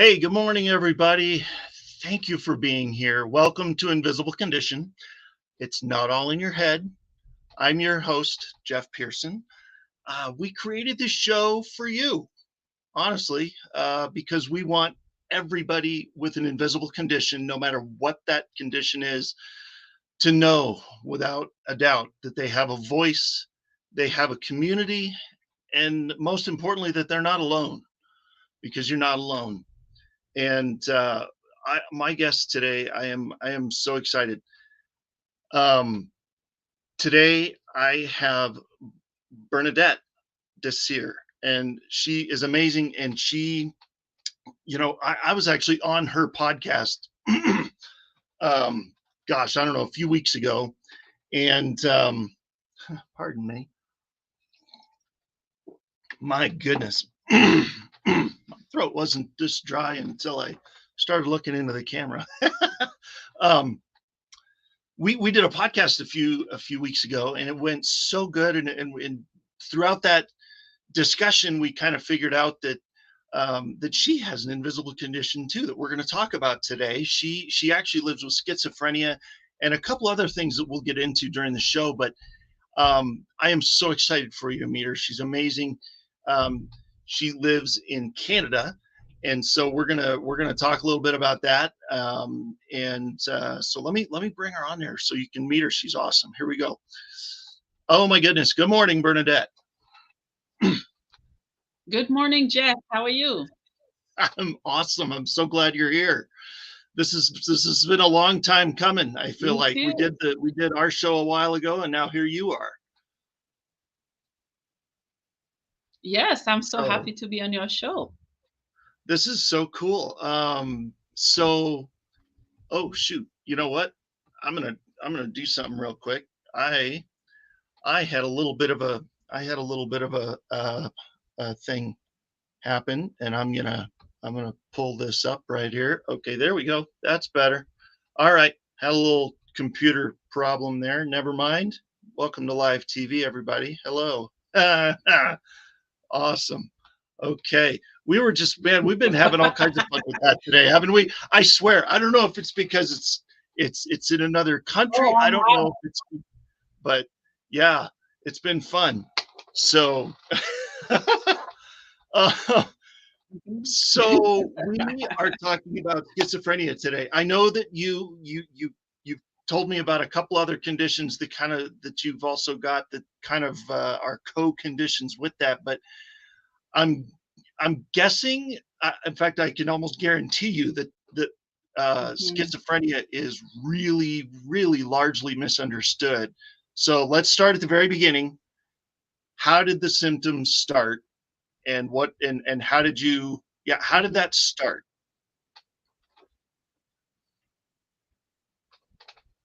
Hey, good morning, everybody. Thank you for being here. Welcome to Invisible Condition. It's not all in your head. I'm your host, Jeff Pearson. We created this show for you, honestly, because we want everybody with an invisible condition, no matter what that condition is, to know without a doubt that they have a voice, they have a community, and most importantly, that they're not alone, because you're not alone. And my guest today, I am so excited. Um, Today I have Bernadette Desir, and she is amazing. And I was actually on her podcast. um, Gosh, I don't know, a few weeks ago, and pardon me, my goodness, my throat wasn't this dry until I started looking into the camera. um, we did a podcast a few weeks ago, and it went so good. And throughout that discussion, we kind of figured out that that she has an invisible condition too that we're going to talk about today. She actually lives with schizophrenia and a couple other things that we'll get into during the show. But I am so excited for you to meet her. She's amazing. Um, she lives in Canada, and so we're gonna talk a little bit about that. So let me bring her on there so you can meet her. She's awesome. Here we go. Oh my goodness. Good morning, Bernadette. Good morning, Jeff. How are you? I'm awesome. I'm so glad you're here. This has been a long time coming. I feel Me like too. we did our show a while ago, and now here you are. Yes, I'm so So happy to be on your show. this is so cool. So oh shoot, you know what? I'm gonna do something real quick. I I had a little bit of a I had a little bit of a thing happen, and I'm gonna pull this up right here. Okay, there we go. That's better. All right, had a little computer problem there. Never mind. Welcome to live TV, everybody. Hello. Awesome. Okay. We were just, man, we've been having all kinds of fun with that today, haven't we? I swear. I don't know if it's because it's in another country. Oh, I don't know if it's, but yeah, it's been fun. So uh, wow. so we are talking about schizophrenia today. I know that you've told me about a couple other conditions that you've also got that kind of are co-conditions with that, but I'm I'm guessing. In fact, I can almost guarantee you that Mhm. schizophrenia is really, really largely misunderstood. So let's start at the very beginning. How did the symptoms start, and how did you? Yeah, how did that start?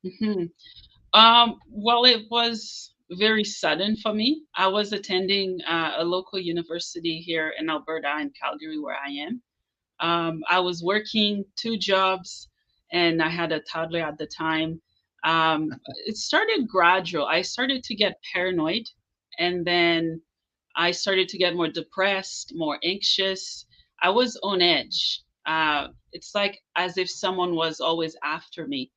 Mhm. Well, it was very sudden for me. I was attending a local university here in Alberta, in Calgary, where I am. I was working two jobs, and I had a toddler at the time. It started gradual. I started to get paranoid, and then I started to get more depressed, more anxious. I was on edge. It's like as if someone was always after me.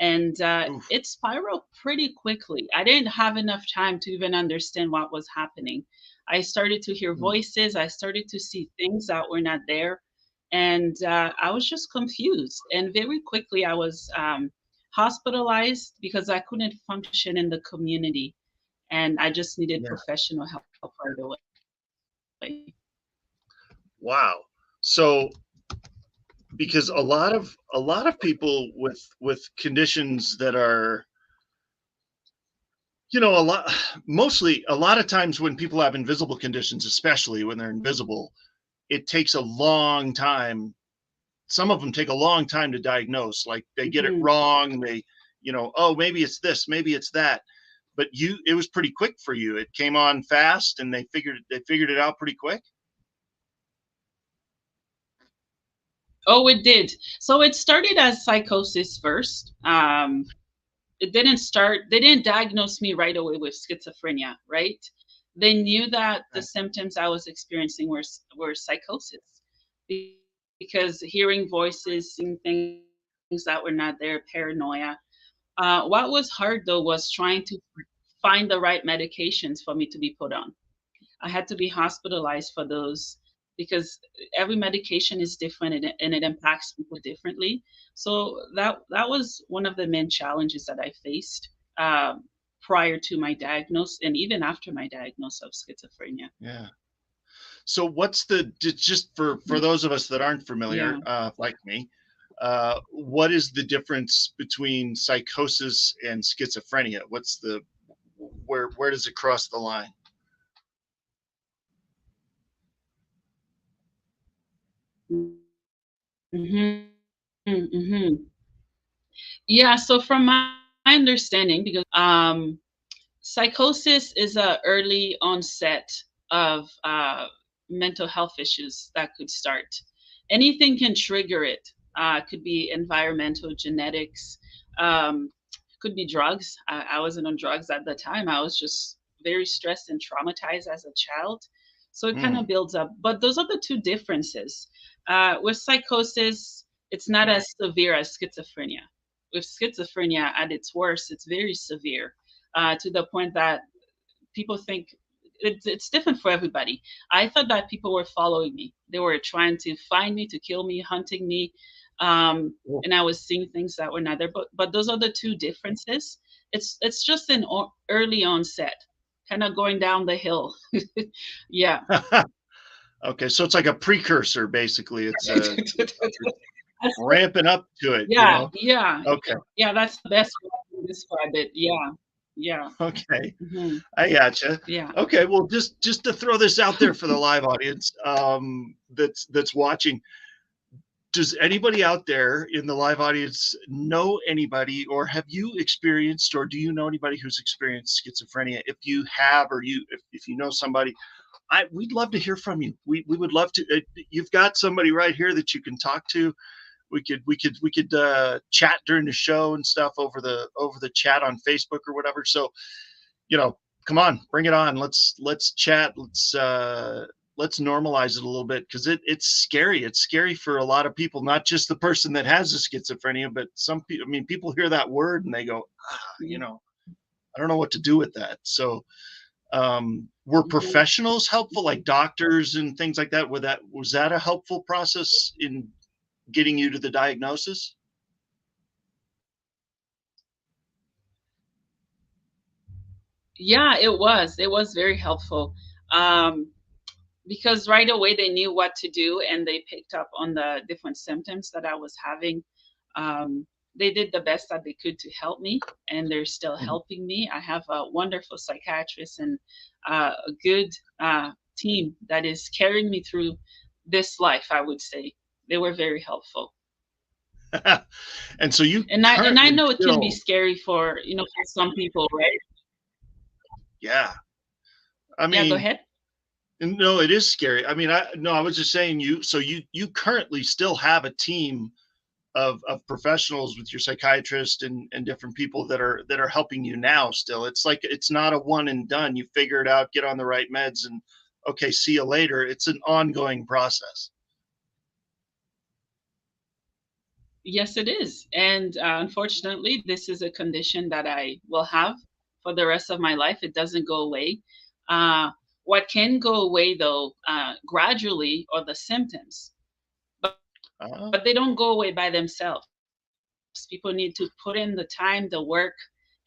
And Oof. it spiraled pretty quickly. I didn't have enough time to even understand what was happening. I started to hear Mm. voices, I started to see things that were not there. And I was just confused. And very quickly, I was hospitalized because I couldn't function in the community, and I just needed Yeah. professional help right away. Wow. So because a lot of people with conditions that are, a lot, mostly a lot of times when people have invisible conditions, especially when they're invisible, it takes a long time. Some of them take a long time to diagnose. Like they get it Mhm. wrong. Oh, maybe it's this, maybe it's that. But it was pretty quick for you. It came on fast, and they figured it out pretty quick. Oh, it did. So it started as psychosis first. They didn't diagnose me right away with schizophrenia, right? They knew that the Right. symptoms I was experiencing were psychosis because hearing voices, seeing things that were not there, paranoia. What was hard though was trying to find the right medications for me to be put on. I had to be hospitalized for those because every medication is different, and it impacts people differently. So that was one of the main challenges that I faced prior to my diagnosis and even after my diagnosis of schizophrenia. Yeah. So what's just for those of us that aren't familiar, Yeah. like me, what is the difference between psychosis and schizophrenia? What's the where does it cross the line? Mm-hmm. Mm-hmm. Yeah. So from my understanding, because psychosis is a early onset of mental health issues that could start. Anything can trigger it. Could be environmental, genetics, um, could be drugs. I wasn't on drugs at the time. I was just very stressed and traumatized as a child. So it kind Mm. of builds up. But those are the two differences. With psychosis, it's not as severe as schizophrenia. With schizophrenia, at its worst, it's very severe, to the point that people think it's different for everybody. I thought that people were following me. They were trying to find me, to kill me, hunting me, Cool. and I was seeing things that were not there. But those are the two differences. It's just an early onset, kind of going down the hill. Yeah. Okay, so it's like a precursor, basically. It's ramping up to it, you Yeah, know? yeah, Okay, yeah. That's the best way to describe it. Yeah, yeah. okay, Hmm. I gotcha. Yeah. Okay, well, just to throw this out there for the live audience, that's watching, does anybody out there in the live audience know anybody, or have you experienced, or do you know anybody who's experienced schizophrenia? If you have, or if you know somebody, we'd love to hear from you. We would love to. You've got somebody right here that you can talk to. We could chat during the show and stuff over the chat on Facebook or whatever. So, you know, come on, bring it on. Let's chat. Let's normalize it a little bit, because it's scary. It's scary for a lot of people, not just the person that has the schizophrenia, but some people. I mean, people hear that word and they go, you Yeah. know, I don't know what to do with that. So, were Mhm. professionals helpful, like doctors and things like that? Was that a helpful process in getting you to the diagnosis? Yeah, it was. It was very helpful. Um, because right away they knew what to do, and they picked up on the different symptoms that I was having. They did the best that they could to help me, and they're still Mhm. helping me. I have a wonderful psychiatrist and a good team that is carrying me through this life, I would say. They were very helpful. And so you And I currently know it can be still, scary for, for some people, right? yeah. I Yeah, go mean, ahead. no, it is scary. I mean, I was just saying, you currently still have a team of professionals with your psychiatrist and different people that are helping you now still. It's like it's not a one and done. You figure it out, get on the right meds, and okay, see you later. It's an ongoing process. Yes, it is. And unfortunately, this is a condition that I will have for the rest of my life. It doesn't go away. Uh, what can go away, though, gradually, are the symptoms, Uh, but they don't go away by themselves. People need to put in the time, the work,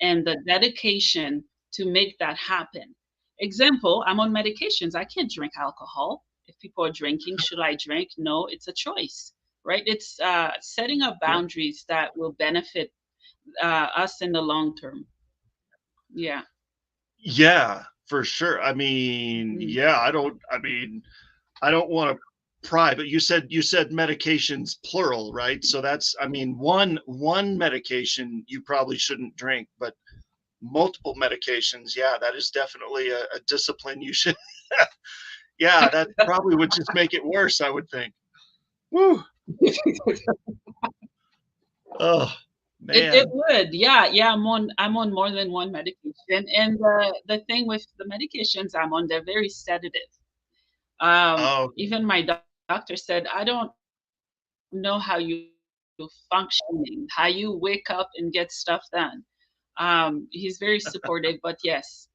and the dedication to make that happen. Example, I'm on medications. I can't drink alcohol. If people are drinking, should I drink? No, it's a choice, right? It's setting up yeah. boundaries that will benefit us in the long term. Yeah. Yeah, for sure. I mean, Mhm. yeah, I don't want to pry, but you said medications plural, right? So that's, I mean, one medication you probably shouldn't drink, but multiple medications, yeah, that is definitely a discipline you should. Yeah, that probably would just make it worse, I would think. Woo. Oh, It man. would, yeah, yeah. I'm on more than one medication, and the thing with the medications I'm on, they're very sedative. Oh, Even my doctor said, I don't know how you functioning, how you wake up and get stuff done. He's very supportive, but yes,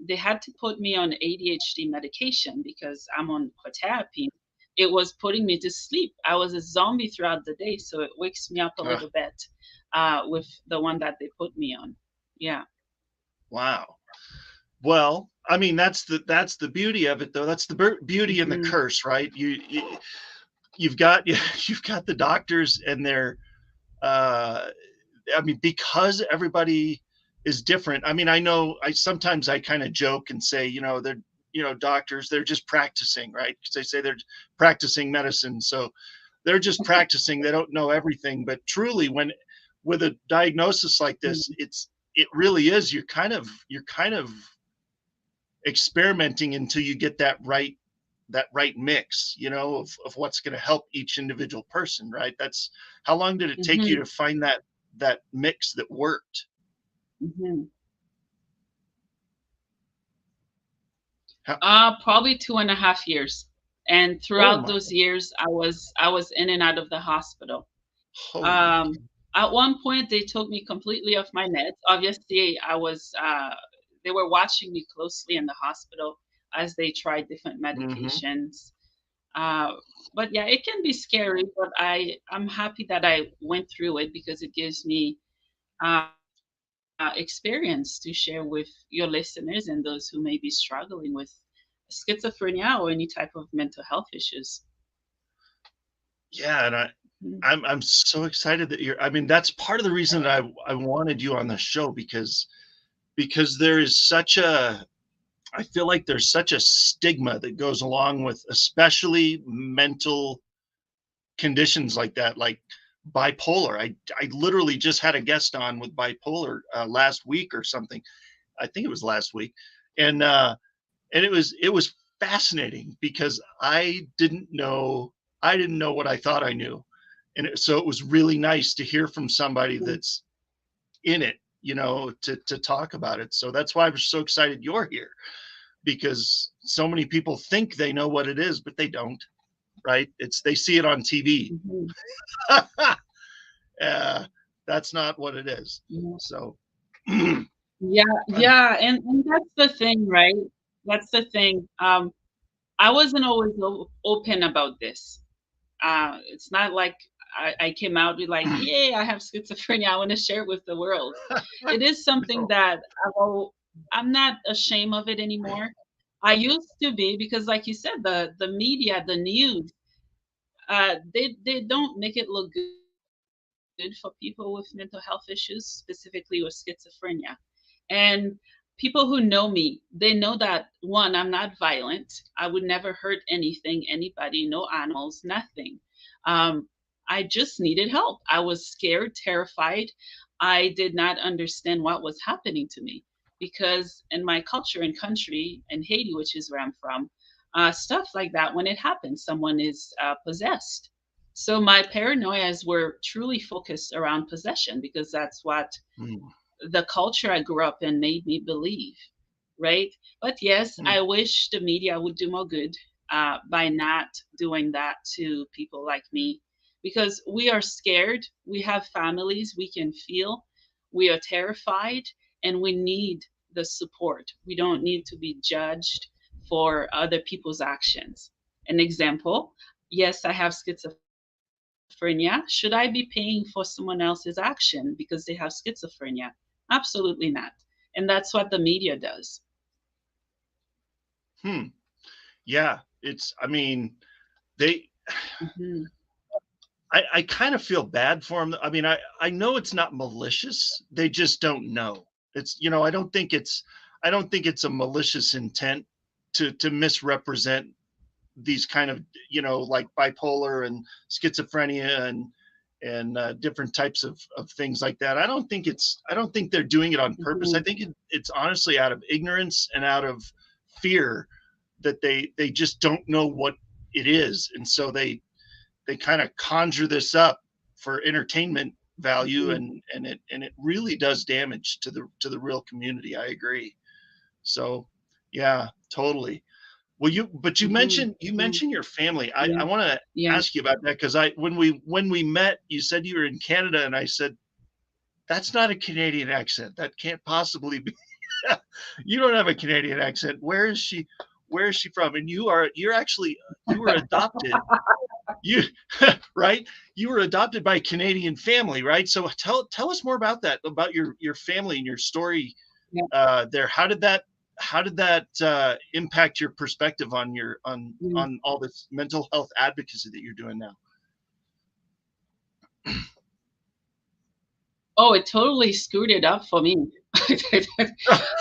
they had to put me on ADHD medication because I'm on quetiapine. It was putting me to sleep. I was a zombie throughout the day, so it wakes me up a Uh, little bit with the one that they put me on. Yeah. wow. Well, I mean, that's the beauty of it, though. That's the beauty and the Hmm. curse, right? You've got you've got the doctors and their uh, I mean, because everybody is different. I mean, I know I sometimes I kind of joke and say, they're doctors, they're just practicing, right? Because they say they're practicing medicine, so they're just practicing. They don't know everything, but truly, when with a diagnosis like this, it really is. You're kind of experimenting until you get that right mix, of what's going to help each individual person, right? That's how long did it take you Hmm. to find that mix that worked? Hmm. How, Probably 2.5 years. And oh throughout my, those years, I was in and out of the hospital. holy, Um, at one point, they took me completely off my meds. Obviously, they were watching me closely in the hospital as they tried different mm-hmm. medications. Uh, but yeah, it can be scary, but I'm happy that I went through it because it gives me experience to share with your listeners and those who may be struggling with schizophrenia or any type of mental health issues. Yeah, and Mhm. I'm so excited that I mean, that's part of the reason that I wanted you on the show, because there is such a I feel like there's such a stigma that goes along with especially mental conditions like that, like bipolar. I literally just had a guest on with bipolar last week or something. I think it was last week, and it was fascinating because I didn't know what I thought I knew, and so it was really nice to hear from somebody that's in it, to talk about it. So that's why I'm so excited you're here, because so many people think they know what it is, but they don't. Right? They see it on TV. Mhm. uh, that's not what it is. Mhm. So, Yeah, yeah, and that's the thing, right? That's the thing. I wasn't always open about this. It's not like I came out with like, "Yay, I have schizophrenia. I want to share it with the world." It is something no. that I'm not ashamed of it anymore. I used to be because, like you said, the media, the news, they don't make it look good for people with mental health issues, specifically with schizophrenia. And people who know me, they know that one, I'm not violent. I would never hurt anything, anybody, no animals, nothing. Um, I just needed help. I was scared, terrified. I did not understand what was happening to me because in my culture and country, in Haiti, which is where I'm from, stuff like that, when it happens, someone is possessed. So my paranoias were truly focused around possession because that's what Mm, the culture I grew up in made me believe, right? But yes, mm, I wish the media would do more good by not doing that to people like me because we are scared. We have families we can feel. We are terrified and we need the support. We don't need to be judged for other people's actions. An example, yes, I have schizophrenia. Should I be paying for someone else's action because they have schizophrenia? Absolutely not. And that's what the media does. hmm. Yeah, I mean, they Hmm. I kind of feel bad for them. I mean, I know it's not malicious. They just don't know. I don't think it's a malicious intent to misrepresent these kind of, like bipolar and schizophrenia and different types of things like that. I don't think they're doing it on purpose. I Hmm. think it's honestly out of ignorance and out of fear that they just don't know what it is, and so they kind of conjure this up for entertainment value, Hmm. and it really does damage to the real community. I agree. So, yeah, totally. Well, you Hmm. mentioned your family. I Yeah, want to yeah. ask you about that because I when we met, you said you were in Canada, and I said that's not a Canadian accent. That can't possibly be. You don't have a Canadian accent. Where is she? Where is she from? And you're actually you were adopted. You right? You were adopted by a Canadian family, right? So tell us more about that, about your family and your story Yeah. there. How did that impact your perspective on Mm. all this mental health advocacy that you're doing now? Oh, it totally screwed it up for me.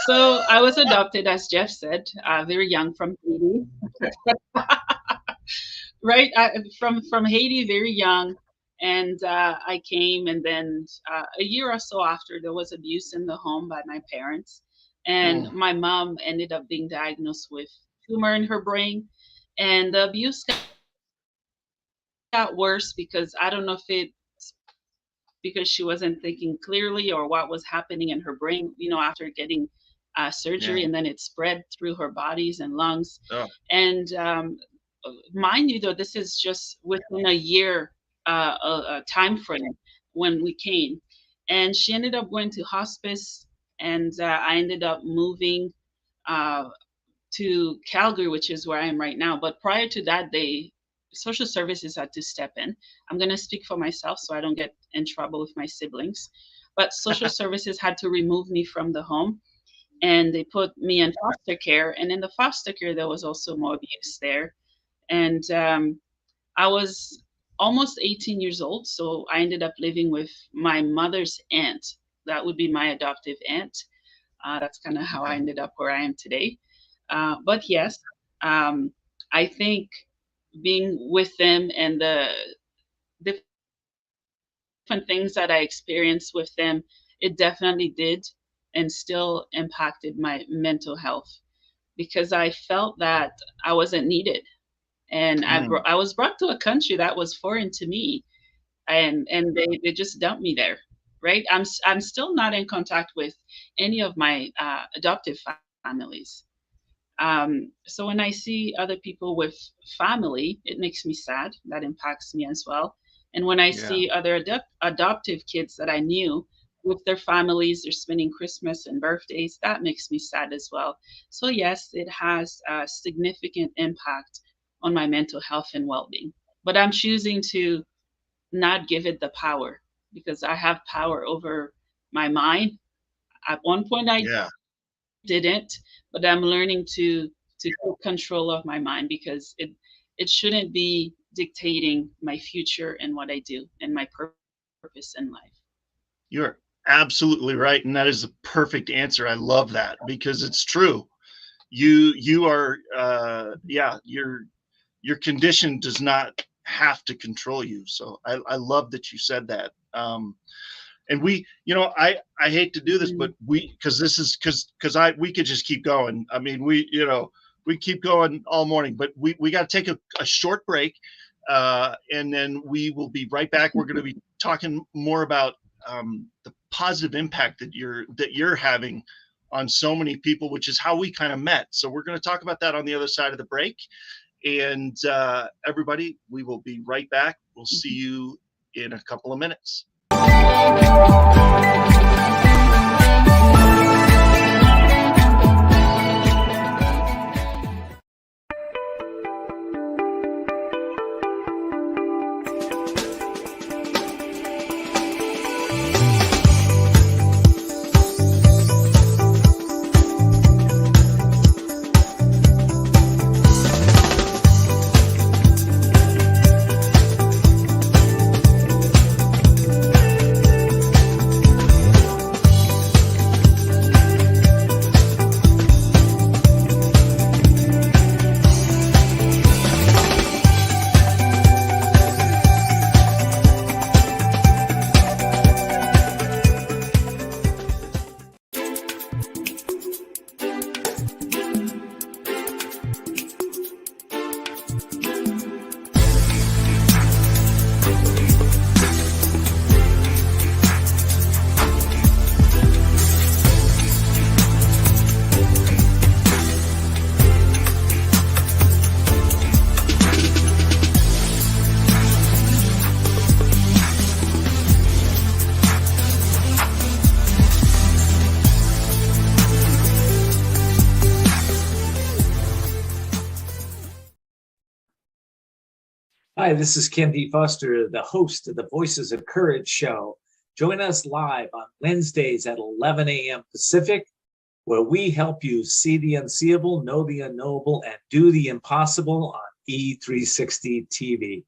So I was adopted, as Jeff said, very young from Haiti, right? From Haiti, very young, and I came, and then a year or so after, there was abuse in the home by my parents, and Mm, my mom ended up being diagnosed with tumor in her brain, and the abuse got worse because I don't know if it's because she wasn't thinking clearly or what was happening in her brain, after getting yeah. surgery, and then it spread through her bodies and lungs. Oh, And mind you, though, this is just within a year time frame when we came. And she ended up going to hospice, and I ended up moving uh, to Calgary, which is where I am right now. But prior to that, social services had to step in. I'm going to speak for myself so I don't get in trouble with my siblings. But social services had to remove me from the home, and they put me in foster care. And in the foster care, there was also more abuse there. And I was almost 18 years old, so I ended up living with my mother's aunt. That would be my adoptive aunt. That's kind of how I okay. ended up where I am today. But yes, um, I think being with them and the different things that I experienced with them, it definitely did and still impacted my mental health because I felt that I wasn't needed. And Mm, I was brought to a country that was foreign to me, and they just dumped me there, right? I'm still not in contact with any of my adoptive families. So when I see other people with family, it makes me sad. That impacts me as well. And when I yeah. see other adoptive kids that I knew with their families, they're spending Christmas and birthdays, that makes me sad as well. So yes, it has a significant impact on my mental health and well-being. But I'm choosing to not give it the power because I have power over my mind. At one point, I Yeah. didn't, but I'm learning to take control of my mind because it shouldn't be dictating my future and what I do and my purpose in life. You're absolutely right, and that is the perfect answer. I love that because it's true. You are yeah, your condition does not have to control you. So I love that you said that. And I hate to do this, but Mm, because this is because I we could just keep going. I mean, we keep going all morning, but we got to take a short break, and then we will be right back. We're going to be talking more about the positive impact that you're having on so many people, which is how we kind of met. So we're going to talk about that on the other side of the break. And everybody, we will be right back. We'll see mhm. you in a couple of minutes. Hi, this is Ken D. Foster, the host of the Voices of Courage show. Join us live on Wednesdays at 11 a.m. Pacific, where we help you see the unseeable, know the unknowable, and do the impossible on E360 TV.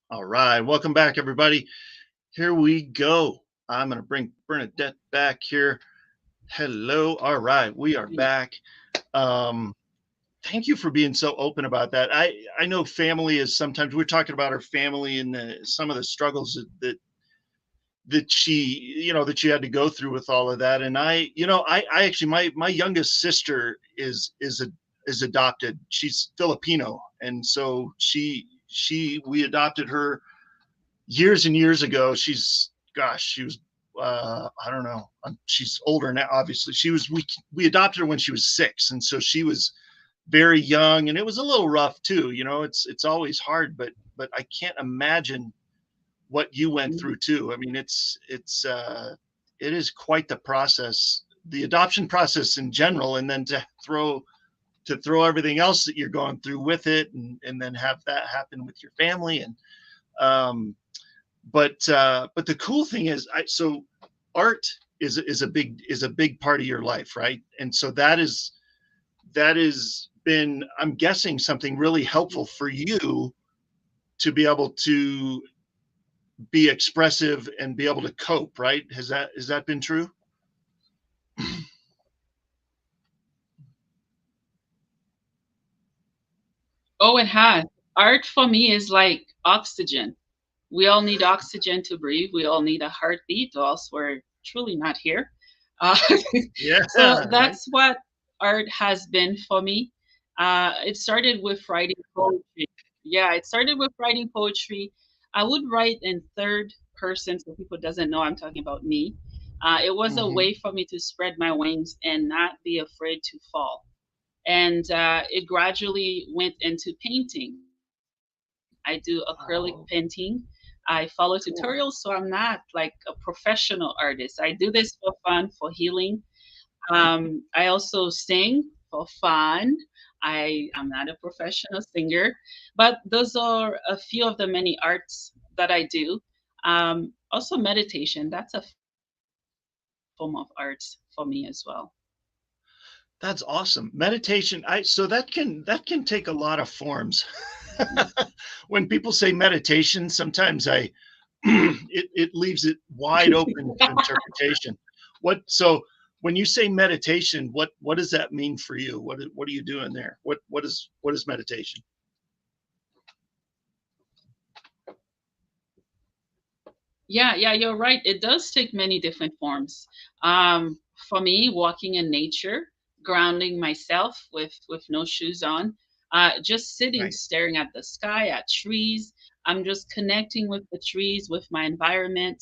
All right, welcome back, everybody. Here we go. I'm going to bring Bernadette back here. Hello. All right, we are back. Thank you for being so open about that. I know family is sometimes, we're talking about our family and some of the struggles that she, that you had to go through with all of that. And I actually, my youngest sister is adopted. She's Filipino, and so we adopted her years and years ago. She was, I don't know, she's older now, obviously. We adopted her when she was 6, and so she was very young, and it was a little rough too. It's always hard, but I can't imagine what you went through too. I mean, it is quite the process, the adoption process in general, and then to throw everything else that you're going through with it, and then have that happen with your family. And but the cool thing is, so art is a big part of your life, right? And so that has been, I'm guessing, something really helpful for you to be able to be expressive and be able to cope, right? Has that been true? Oh, it has. Art for me is like oxygen. We all need oxygen to breathe. We all need a heartbeat, or else we're truly not here. Uh, Yeah. so Right. that's what art has been for me. It started with writing poetry. Yeah, it started with writing poetry. I would write in third person, so people doesn't know I'm talking about me. It was a Mm-hmm. way for me to spread my wings and not be afraid to fall. And it gradually went into painting. I do acrylic painting. I follow tutorials, so I'm not like a professional artist. I do this for fun, for healing. I also sing for fun. I'm not a professional singer, but those are a few of the many arts that I do. Also, meditation. That's a form of art for me as well. That's awesome. Meditation. So that can take a lot of forms. When people say meditation, sometimes it leaves it wide open to interpretation. So when you say meditation, what does that mean for you? What are you doing there? What is meditation? Yeah, you're right. It does take many different forms. For me, walking in nature, grounding myself with no shoes on, just sitting, Right. staring at the sky, at trees. I'm just connecting with the trees, with my environment,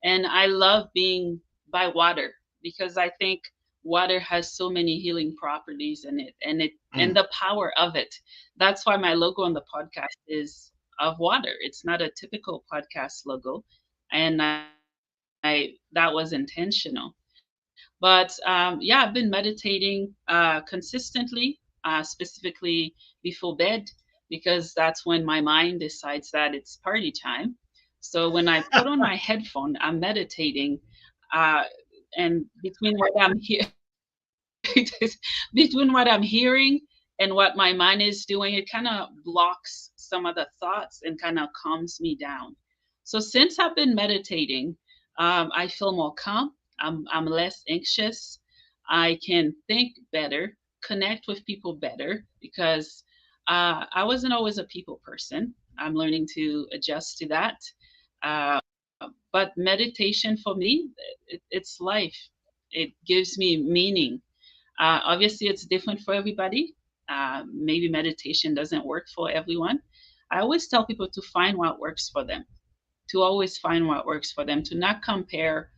and I love being by water because I think water has so many healing properties in it, and Mm. the power of it. That's why my logo on the podcast is of water. It's not a typical podcast logo, and that was intentional. But yeah, I've been meditating consistently, specifically before bed, because that's when my mind decides that it's party time. So when I put on my headphone, I'm meditating, uh, and between what I'm hearing and what my mind is doing, it kind of blocks some of the thoughts and kind of calms me down. So since I've been meditating, I feel more calm. I'm less anxious. I can think better, connect with people better, because I wasn't always a people person. I'm learning to adjust to that. But meditation for me, it's life. It gives me meaning. Obviously, it's different for everybody. Maybe meditation doesn't work for everyone. I always tell people to find what works for them, to always find what works for them, to not compare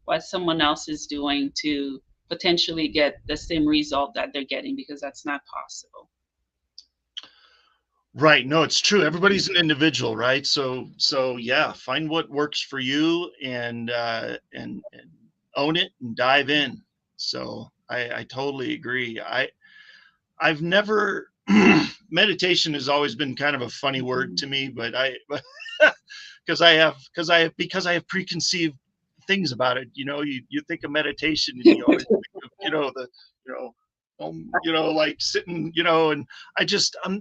what someone else is doing to potentially get the same result that they're getting, because that's not possible. Right. No, it's true. Everybody's an individual, right? So yeah, find what works for you and own it and dive in. So I totally agree. I've never meditation has always been kind of a funny word to me, but because I have preconceived things about it. You know, you think of meditation and you always think of, you know, like sitting, and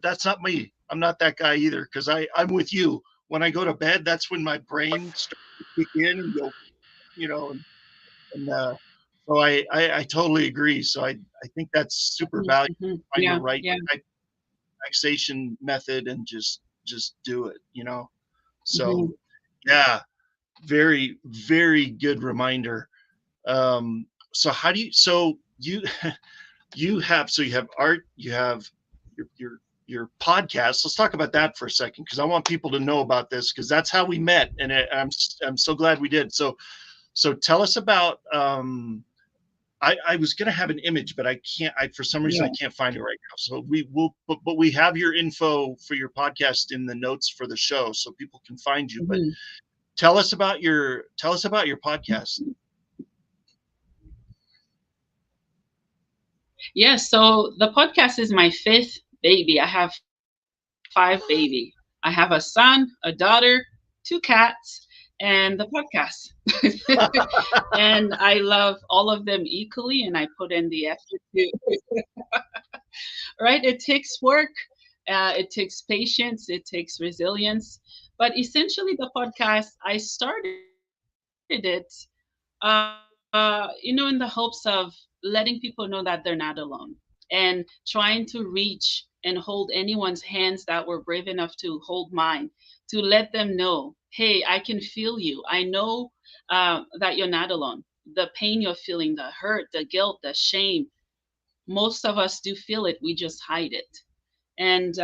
that's not me. I'm not that guy either. Cause I'm with you. When I go to bed, that's when my brain starts to kick in and go, you know, and so I totally agree. So I think that's super Mhm, valuable. mhm. Find the Yeah, right yeah. type of relaxation method and just do it. So Mhm. yeah, very, very good reminder. So how do you, so you, you have art, you have your podcast. Let's talk about that for a second, because I want people to know about this, because that's how we met, and I'm so glad we did. So tell us about. I was gonna have an image, but I can't. For some reason I Yeah. can't find it right now. So we will, but we have your info for your podcast in the notes for the show, so people can find you. But Mhm. tell us about your podcast. Yeah, so the podcast is my fifth baby. I have five baby. I have a son, a daughter, two cats, and the podcast. And I love all of them equally, and I put in the effort to, right? It takes work, it takes patience, it takes resilience. But essentially, the podcast, I started it, in the hopes of letting people know that they're not alone and trying to reach and hold anyone's hands that were brave enough to hold mine, to let them know, hey, I can feel you. I know that you're not alone. The pain you're feeling, the hurt, the guilt, the shame, most of us do feel it. We just hide it. And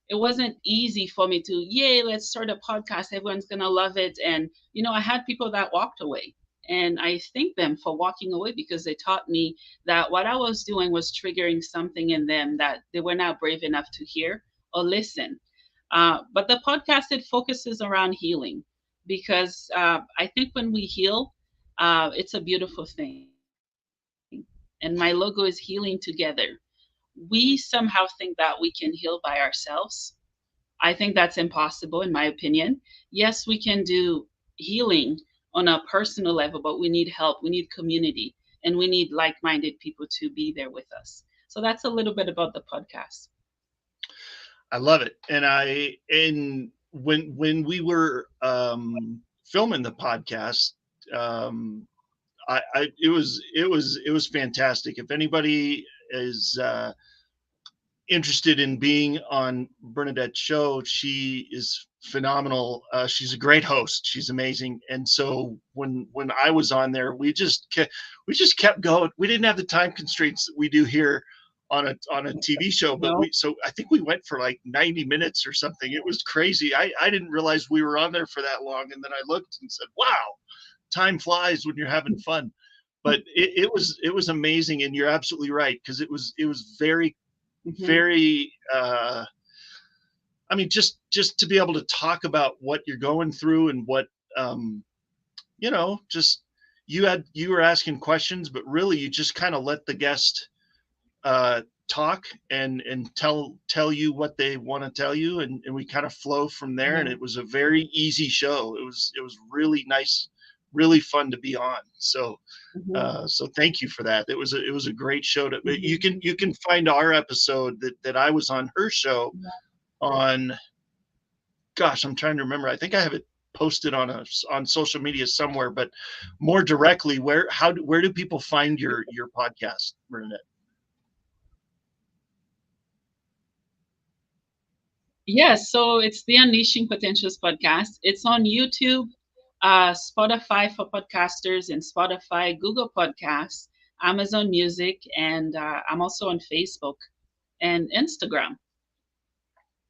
it wasn't easy for me to, yay, let's start a podcast. Everyone's going to love it. And, I had people that walked away. And I thank them for walking away, because they taught me that what I was doing was triggering something in them that they were not brave enough to hear or listen. But the podcast, it focuses around healing, because I think when we heal, it's a beautiful thing. And my logo is healing together. We somehow think that we can heal by ourselves. I think that's impossible, in my opinion. Yes, we can do healing on a personal level, but we need help, we need community, and we need like minded people to be there with us. So that's a little bit about the podcast. I love it. And when we were filming the podcast, um, it was fantastic. If anybody is interested in being on Bernadette's show, she is phenomenal. She's a great host. She's amazing. And so when I was on there, we just kept going. We didn't have the time constraints that we do here on a TV show, but No. so I think we went for like 90 minutes or something. It was crazy. I didn't realize we were on there for that long, and then I looked and said, "Wow, time flies when you're having fun." But it was amazing, and you're absolutely right, because it was very, Hmm. very I mean, just to be able to talk about what you're going through, and what um just you were asking questions, but really you just kind of let the guest uh talk and tell you what they want to tell you, and we kind of flow from there, and Yeah. it was a very easy show. It was really nice, really fun to be on. Hmm. So thank you for that. It was a great show. You Hmm. can find our episode that I was on her show on. Gosh, I'm trying to remember. I think I have it posted on social media somewhere. But more directly, where do people find your podcast, Bernadette? Yes, so it's the Unleashing Potentials podcast. It's on YouTube, Spotify for podcasters, and Spotify, Google Podcasts, Amazon Music, and I'm also on Facebook and Instagram.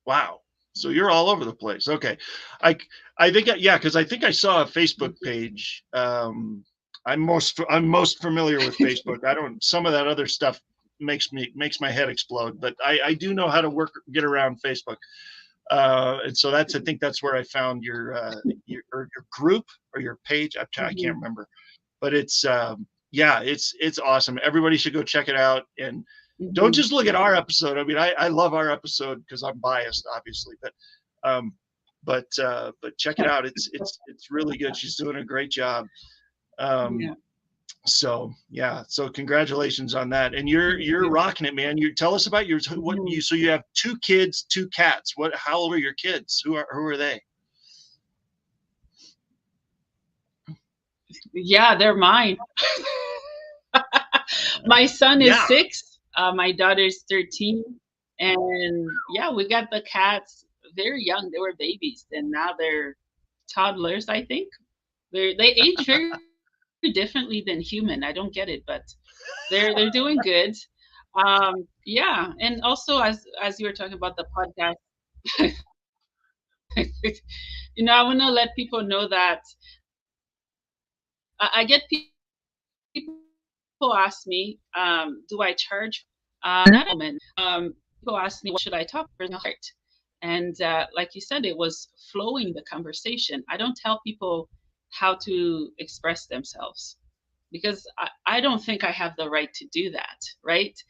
Wow. So you're all over the place. Okay. I I think, yeah, because I think I saw a Facebook page. I'm most familiar with Facebook. I don't, some of that other stuff makes my head explode, but I do know how to get around Facebook. And so I think that's where I found your group or your page. I can't remember, but it's yeah, it's awesome. Everybody should go check it out, and don't just look at our episode. I mean, I love our episode because I'm biased, obviously, but check it out. It's really good. She's doing a great job. Yeah. So yeah, so congratulations on that, and you're rocking it, man. You tell us about your so you have 2 kids, 2 cats. How old are your kids? Who are they? Yeah, they're mine. My son is 6, my daughter's 13, and yeah, we got the cats very young. They were babies, and now they're toddlers. I think they age very differently than human. I don't get it, but they're doing good. Yeah, and also as you were talking about the podcast, I want to let people know that I get people ask me, do I charge? Not a woman. People ask me, what should I talk about? Heart. And like you said, it was flowing the conversation. I don't tell people how to express themselves because I don't think I have the right to do that, right?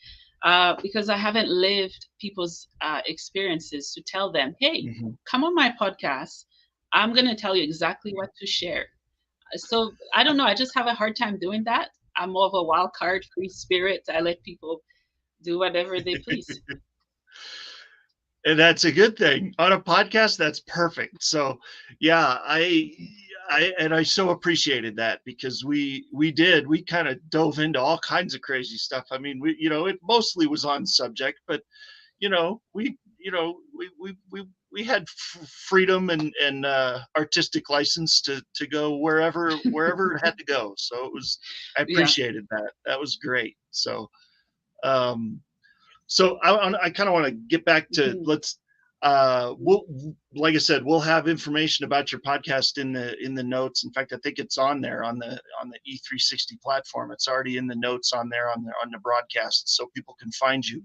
Because I haven't lived people's experiences to tell them, hey, come on my podcast. I'm going to tell you exactly what to share. So I don't know. I just have a hard time doing that. I'm more of a wild card, free spirit. I let people do whatever they please. And that's a good thing on a podcast. That's perfect. So yeah, I so appreciated that because we kind of dove into all kinds of crazy stuff. I mean, it mostly was on subject, but we had freedom and artistic license to go wherever it had to go. So I appreciated that. That was great. So, so I kind of want to get back to like I said, we'll have information about your podcast in the notes. In fact, I think it's on there on the E360 platform. It's already in the notes on there on the broadcast, so people can find you.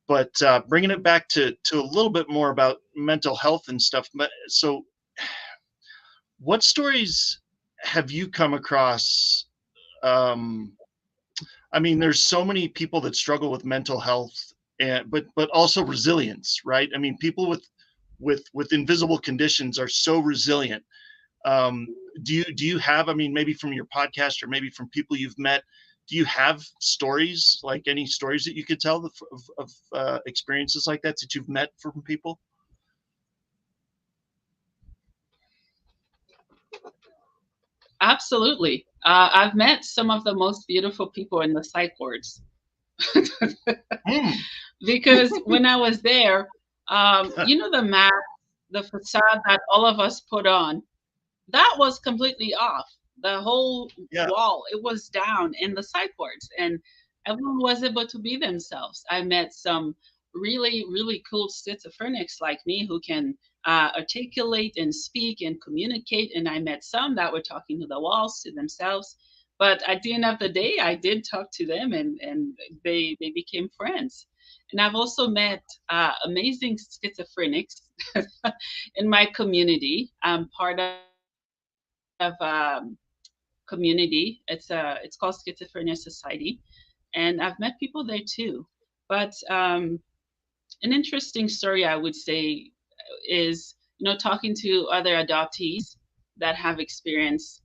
But bringing it back to a little bit more about mental health and stuff. So, what stories have you come across? I mean, there's so many people that struggle with mental health, but also resilience, right? I mean, people with invisible conditions are so resilient. Do you have? I mean, maybe from your podcast or maybe from people you've met, do you have stories, like any stories that you could tell of experiences like that you've met from people? Absolutely. I've met some of the most beautiful people in the psych wards. Because when I was there, the mask, the facade that all of us put on, that was completely off. The whole wall, it was down in the psych wards, and everyone was able to be themselves. I met some really, really cool schizophrenics like me who can articulate and speak and communicate. And I met some that were talking to the walls, to themselves. But at the end of the day, I did talk to them, and they became friends. And I've also met amazing schizophrenics in my community. I'm part of community. It's called Schizophrenia Society, and I've met people there too. But an interesting story, I would say, is talking to other adoptees that have experienced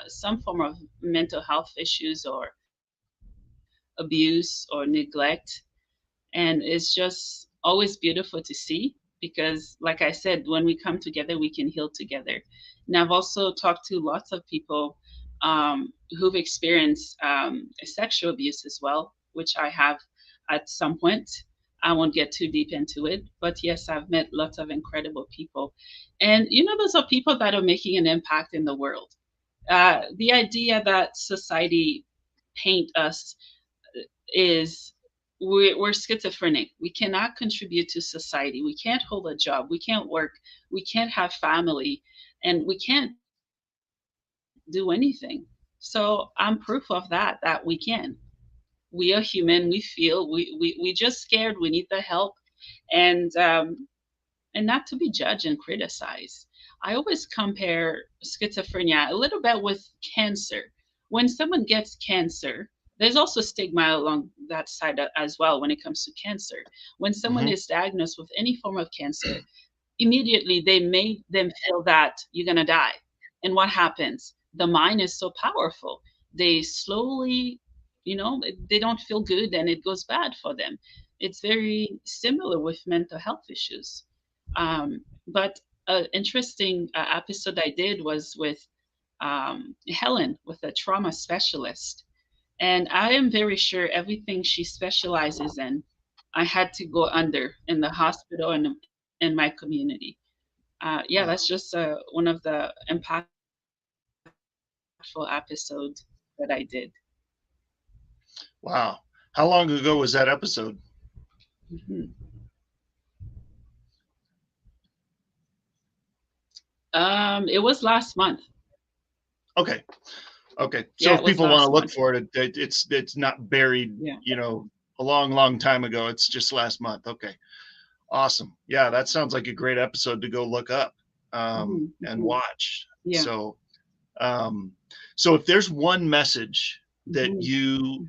some form of mental health issues or abuse or neglect, and it's just always beautiful to see because, like I said, when we come together, we can heal together. And I've also talked to lots of people who've experienced sexual abuse as well, which I have at some point. I won't get too deep into it, but yes, I've met lots of incredible people. And, those are people that are making an impact in the world. The idea that society paint us is we're schizophrenic. We cannot contribute to society. We can't hold a job. We can't work. We can't have family, and we can't do anything. So I'm proof of that we can. We are human. We feel. We just scared. We need the help. And not to be judged and criticized. I always compare schizophrenia a little bit with cancer. When someone gets cancer, there's also stigma along that side as well when it comes to cancer. When someone is diagnosed with any form of cancer, immediately they make them feel that you're going to die. And what happens? The mind is so powerful. They slowly, they don't feel good and it goes bad for them. It's very similar with mental health issues. But an interesting episode I did was with Helen, with a trauma specialist. And I am very sure everything she specializes in, I had to go under in the hospital and in my community. That's just one of the impactful episodes that I did. Wow. How long ago was that episode? It was last month. Okay. So if people want to look for it, it's not buried, a long time ago. It's just last month. Okay. Awesome. Yeah, that sounds like a great episode to go look up and watch. Yeah. So if there's one message that you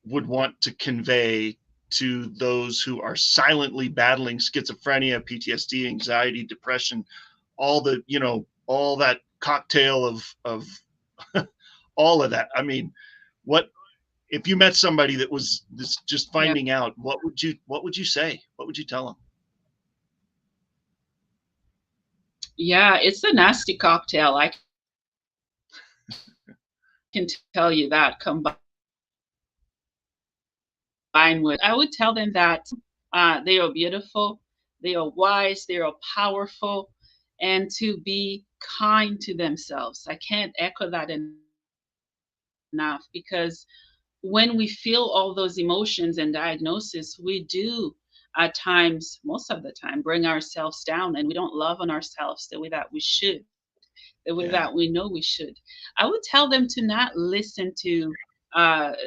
would want to convey to those who are silently battling schizophrenia, PTSD, anxiety, depression, all that cocktail of all of that. I mean, what if you met somebody that was just finding out? What would you say? What would you tell them? Yeah, it's a nasty cocktail. I can tell you that. Combined with, I would tell them that they are beautiful, they are wise, they are powerful, and to be kind to themselves. I can't echo that enough, because when we feel all those emotions and diagnoses, we do at times, most of the time, bring ourselves down, and we don't love on ourselves the way that we should, the way that we know we should. I would tell them to not listen to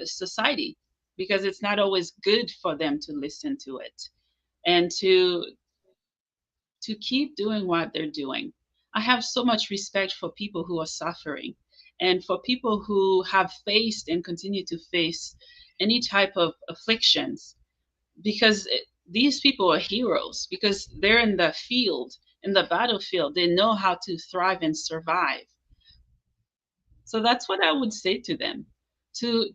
society, because it's not always good for them to listen to it, and to keep doing what they're doing. I have so much respect for people who are suffering, and for people who have faced and continue to face any type of afflictions, because these people are heroes, because they're in the field, in the battlefield. They know how to thrive and survive. So that's what I would say to them, to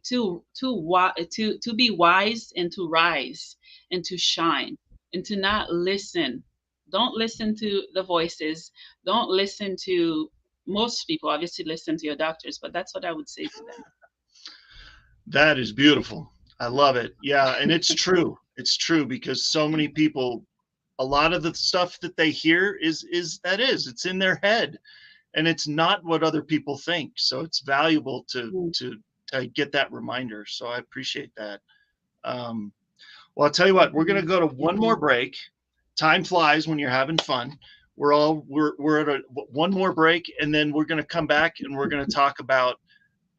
be wise, and to rise, and to shine, and to not listen. Don't listen to the voices. Don't listen to, most people obviously listen to your doctors, but that's what I would say to them. That is beautiful. I love it. Yeah. And it's true. It's true, because so many people, a lot of the stuff that they hear it's in their head, and it's not what other people think. So it's valuable to get that reminder. So I appreciate that. Well, I'll tell you what, we're going to go to one more break. Time flies when you're having fun. We're at one more break, and then we're going to come back and we're going to talk about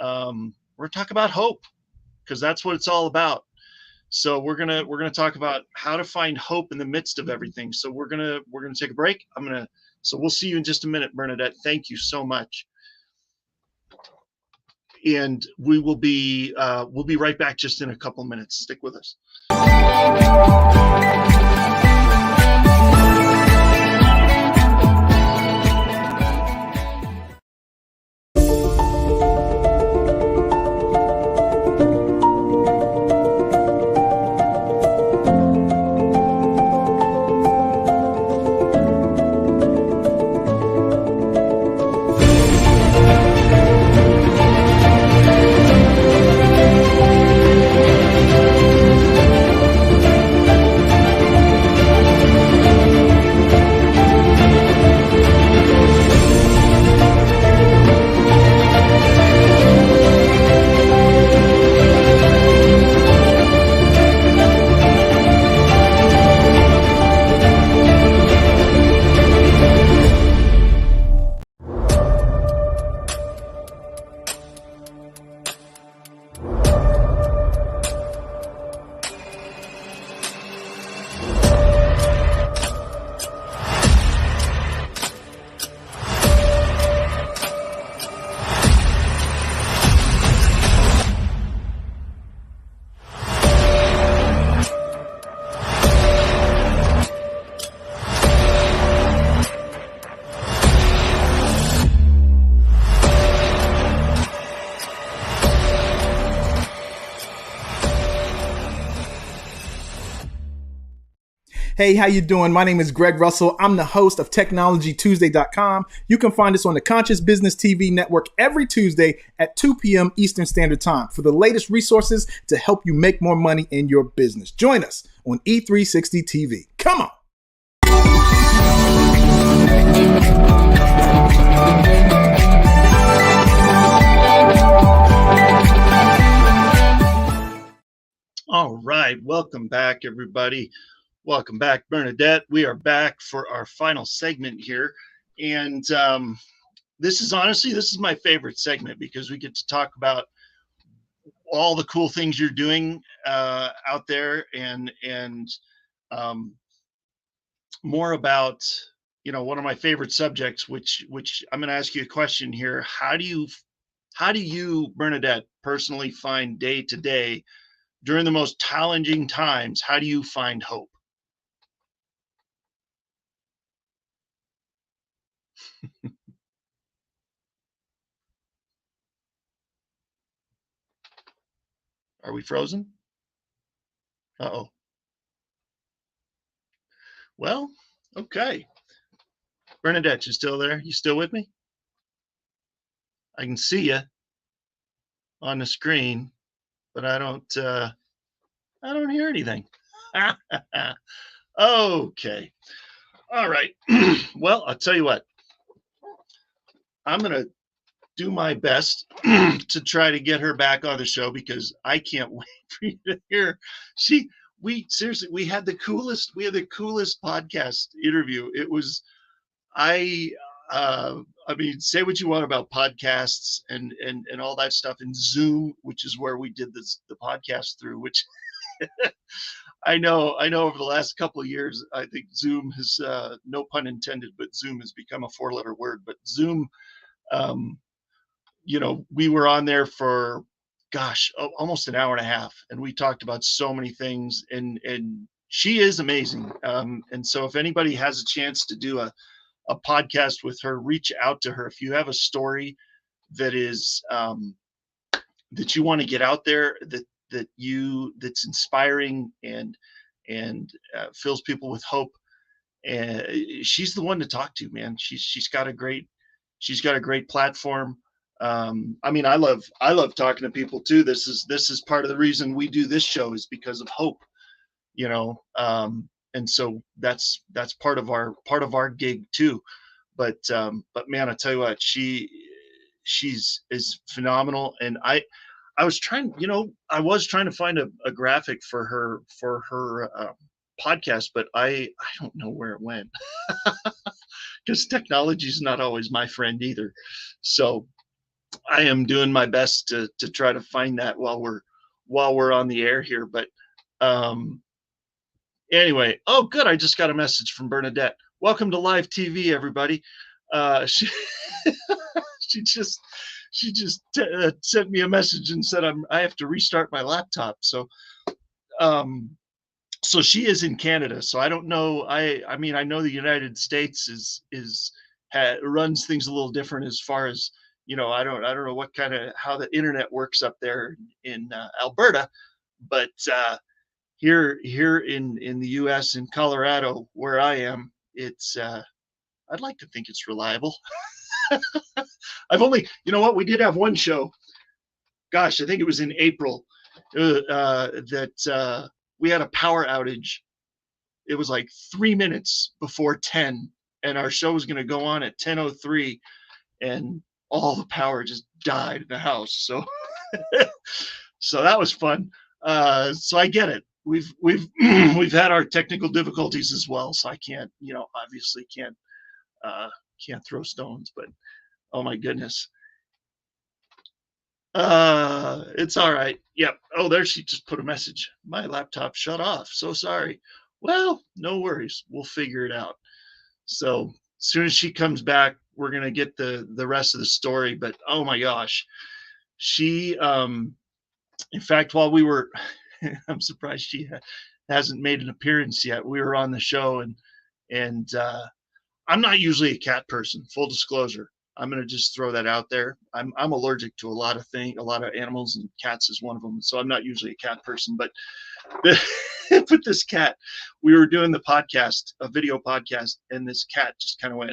hope, because that's what it's all about. So we're gonna talk about how to find hope in the midst of everything. So we're gonna take a break. So we'll see you in just a minute, Bernadette. Thank you so much. And we'll be right back just in a couple of minutes. Stick with us. Hey, how you doing? My name is Greg Russell. I'm the host of TechnologyTuesday.com. You can find us on the Conscious Business TV network every Tuesday at 2 p.m. Eastern Standard Time for the latest resources to help you make more money in your business. Join us on E360 TV. Come on. All right, welcome back, everybody. Welcome back, Bernadette. We are back for our final segment here, and this is my favorite segment because we get to talk about all the cool things you're doing out there, and more about one of my favorite subjects, which I'm going to ask you a question here. How do you, Bernadette, personally find day to day during the most challenging times? How do you find hope? Are we frozen? Uh-oh. Well, okay. Bernadette, you still there? You still with me? I can see you on the screen, but I don't hear anything. Okay. All right. Well, I'll tell you what. I'm going to do my best to try to get her back on the show because I can't wait for you to hear. We had the coolest podcast interview. It was, I mean, say what you want about podcasts and all that stuff, and Zoom, which is where we did the podcast through, which I know over the last couple of years, I think Zoom has, no pun intended, but Zoom has become a 4-letter word. But Zoom, we were on there for, almost an hour and a half, and we talked about so many things, and she is amazing. And so if anybody has a chance to do a podcast with her, reach out to her. If you have a story that is, that you want to get out there, that's inspiring and fills people with hope, and she's the one to talk to, man. She's got a great platform. I mean, I love talking to people too. This is part of the reason we do this show, is because of hope, and so that's part of our gig too. But man, I tell you what, she's phenomenal. And I was trying to find a graphic for her podcast, but I don't know where it went because technology is not always my friend either. So I am doing my best to try to find that while we're on the air here. But anyway, oh good, I just got a message from Bernadette. Welcome to live TV, everybody. She just sent me a message and said I have to restart my laptop. So so she is in Canada. So I don't know. I mean, I know the United States runs things a little different as far as, I don't know how the internet works up there in Alberta, but here in the U.S. in Colorado, where I am, it's I'd like to think it's reliable. I've only, we did have one show. Gosh, I think it was in April that we had a power outage. It was like 3 minutes before 10, and our show was going to go on at 10:03, and all the power just died in the house. So, so that was fun. So I get it. We've we've had our technical difficulties as well. So I can't, obviously can't throw stones, but oh my goodness. It's all right. Yep. Oh, there, she just put a message. My laptop shut off. So sorry. Well, no worries. We'll figure it out. So as soon as she comes back, we're going to get the rest of the story. But oh my gosh, she, in fact, while we were, I'm surprised she hasn't made an appearance yet. We were on the show, and I'm not usually a cat person, full disclosure. I'm going to just throw that out there. I'm allergic to a lot of animals, and cats is one of them. So I'm not usually a cat person, but But this cat, we were doing the podcast, a video podcast, and this cat just kind of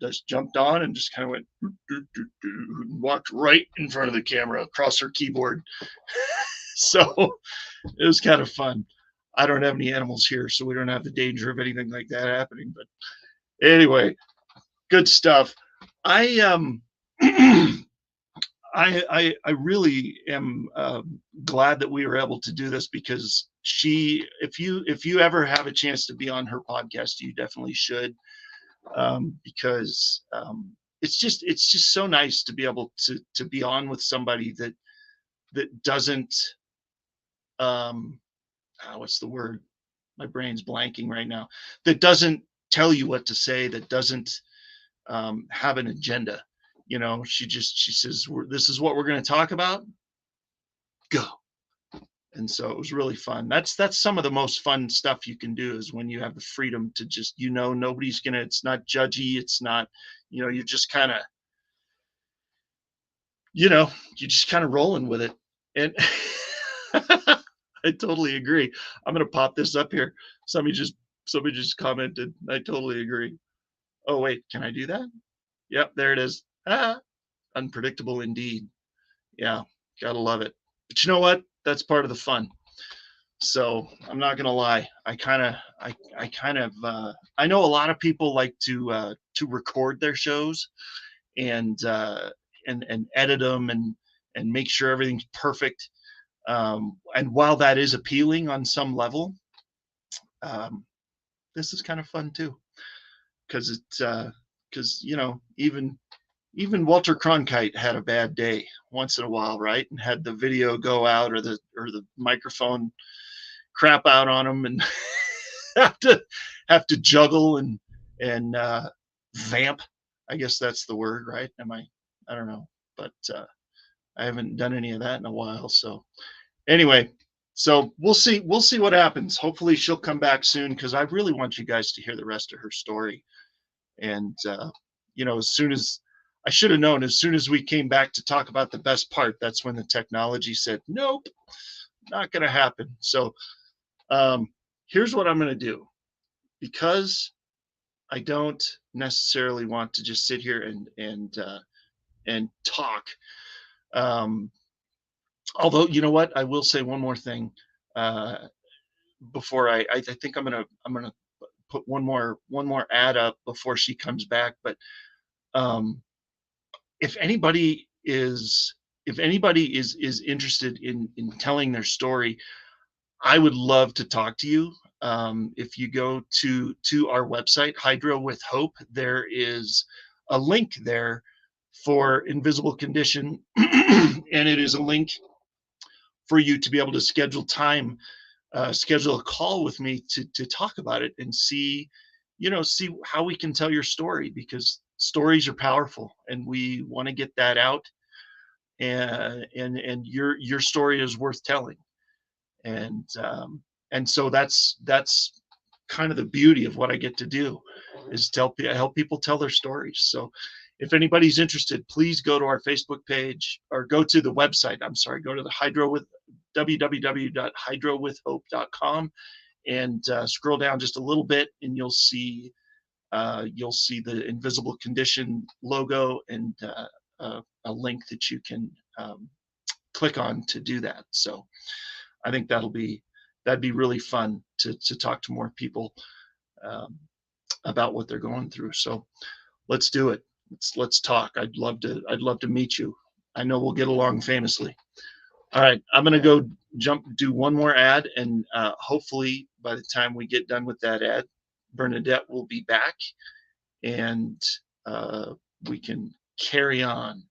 just jumped on and just kind of went, and walked right in front of the camera across her keyboard. So it was kind of fun. I don't have any animals here, so we don't have the danger of anything like that happening. But anyway, good stuff. I really am glad that we were able to do this, because if you ever have a chance to be on her podcast, you definitely should, because it's just so nice to be able to be on with somebody that doesn't what's the word? My brain's blanking right now. That doesn't tell you what to say, that doesn't have an agenda. You know, she says, this is what we're going to talk about. Go. And so it was really fun. That's some of the most fun stuff you can do, is when you have the freedom to just, nobody's going to, it's not judgy. It's not, you're just kind of, you're just kind of rolling with it. And I totally agree. I'm going to pop this up here. Somebody just commented. I totally agree. Oh, wait, can I do that? Yep, there it is. Unpredictable indeed. Yeah, gotta love it. But you know what? That's part of the fun. So I'm not gonna lie. I know a lot of people like to record their shows and edit them and make sure everything's perfect. And while that is appealing on some level, this is kind of fun too, because even Walter Cronkite had a bad day once in a while, right? And had the video go out, or the microphone crap out on him, and have to juggle and vamp. I guess that's the word, right? I don't know, but I haven't done any of that in a while. So anyway, so we'll see what happens. Hopefully she'll come back soon, because I really want you guys to hear the rest of her story. And I should have known, as soon as we came back to talk about the best part, that's when the technology said, nope, not going to happen. So here's what I'm going to do, because I don't necessarily want to just sit here and talk. Although, you know what, I will say one more thing before I think I'm going to put one more ad up before she comes back. But if anybody is interested in telling their story, I would love to talk to you. If you go to our website, Hydro with Hope, there is a link there for Invisible Condition, and it is a link for you to be able to schedule a call with me to talk about it and see how we can tell your story, because stories are powerful and we want to get that out, and your story is worth telling. And so that's kind of the beauty of what I get to do, is help people tell their stories. So if anybody's interested, please go to our Facebook page, or go to the website. Go to the www.hydrowithhope.com, and scroll down just a little bit, and you'll see the Invisible Condition logo and a link that you can click on to do that. So I think that'd be really fun to talk to more people about what they're going through. So let's do it. Let's talk. I'd love to meet you. I know we'll get along famously. All right, I'm gonna go do one more ad, and hopefully by the time we get done with that ad, Bernadette will be back, and we can carry on.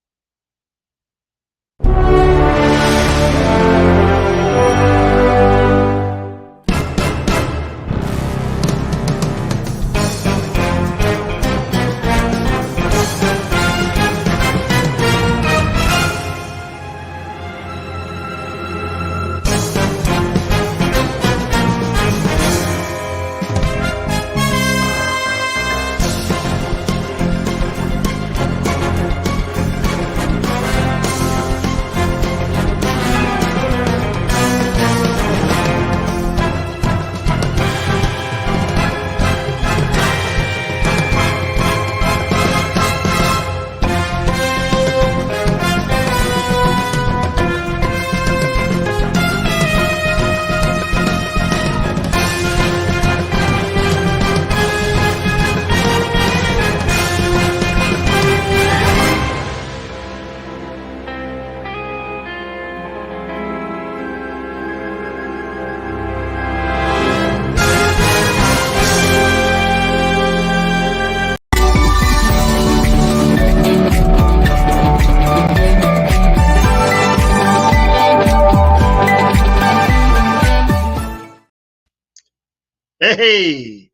Hey,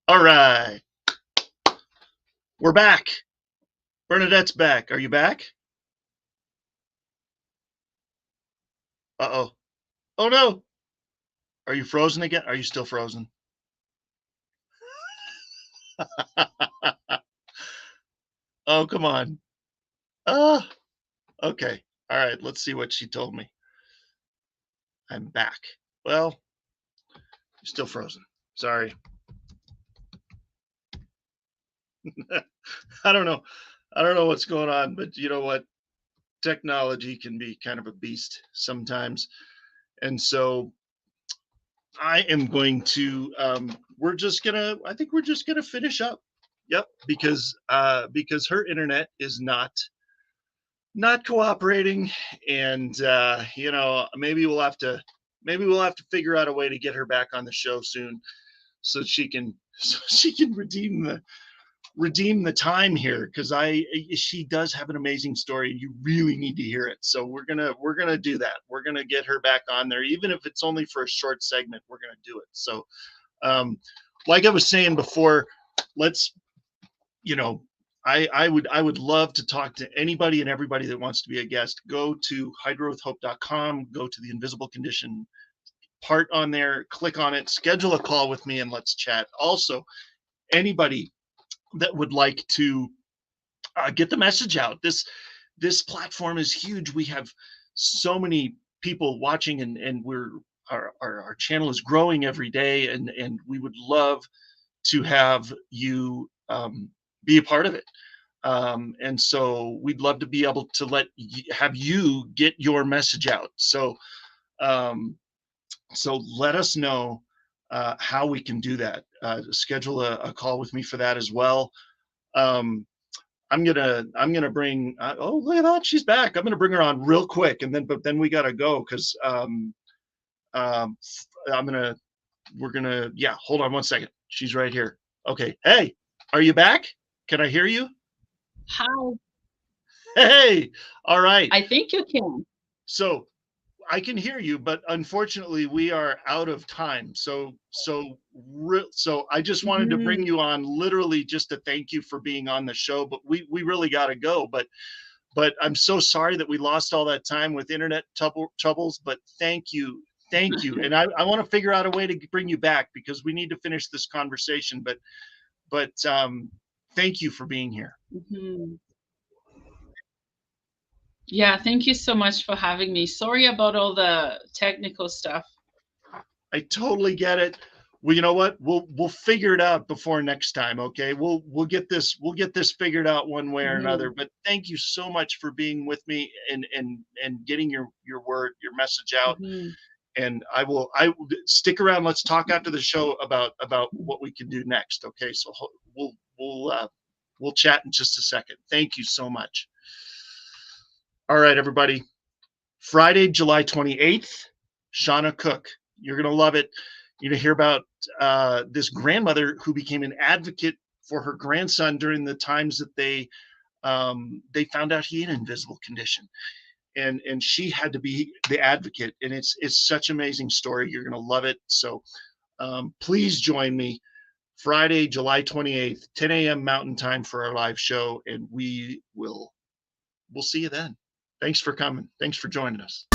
all right. We're back. Bernadette's back. Are you back? Uh-oh. Oh, no. Are you frozen again? Are you still frozen? Oh, come on. Oh, okay. All right. Let's see what she told me. I'm back. Well, you're still frozen. Sorry. I don't know. I don't know what's going on, but you know what? Technology can be kind of a beast sometimes. And so I am going to I think we're just gonna finish up. Yep, because her internet is not cooperating, and you know, maybe we'll have to figure out a way to get her back on the show soon so she can redeem the time here, because she does have an amazing story and you really need to hear it. So we're gonna do that. We're gonna get her back on there, even if it's only for a short segment. We're gonna do it. So like I was saying before, let's, you know, I would love to talk to anybody and everybody that wants to be a guest. Go to highgrowthhope.com, go to the invisible condition part on there, click on it, schedule a call with me, and let's chat. Also, anybody that would like to get the message out, this platform is huge. We have so many people watching, and our channel is growing every day, and we would love to have you be a part of it. And so we'd love to be able to have you get your message out. So so let us know how we can do that. Schedule a call with me for that as well. I'm gonna bring. Oh, look at that, she's back. I'm gonna bring her on real quick, but then we gotta go, because we're gonna. Yeah, hold on one second. She's right here. Okay. Hey, are you back? Can I hear you? Hi. Hey. All right. I think you can. So I can hear you, but unfortunately we are out of time. So I just wanted to bring you on, literally just to thank you for being on the show, but we really got to go. But I'm so sorry that we lost all that time with internet troubles, but thank you. And I want to figure out a way to bring you back, because we need to finish this conversation, but thank you for being here. Mm-hmm. Yeah, thank you so much for having me. Sorry about all the technical stuff. I totally get it. Well, you know what? We'll figure it out before next time, okay? We'll get this figured out one way or another. But thank you so much for being with me and getting your message out. And I will stick around. Let's talk after the show about what we can do next, okay? So we'll chat in just a second. Thank you so much. All right, everybody. Friday, July 28th, Shauna Cook. You're going to love it. You're going to hear about this grandmother who became an advocate for her grandson during the times that they found out he had an invisible condition. And she had to be the advocate. And it's such an amazing story. You're going to love it. So please join me Friday, July 28th, 10 a.m. Mountain Time for our live show. And we'll see you then. Thanks for coming. Thanks for joining us.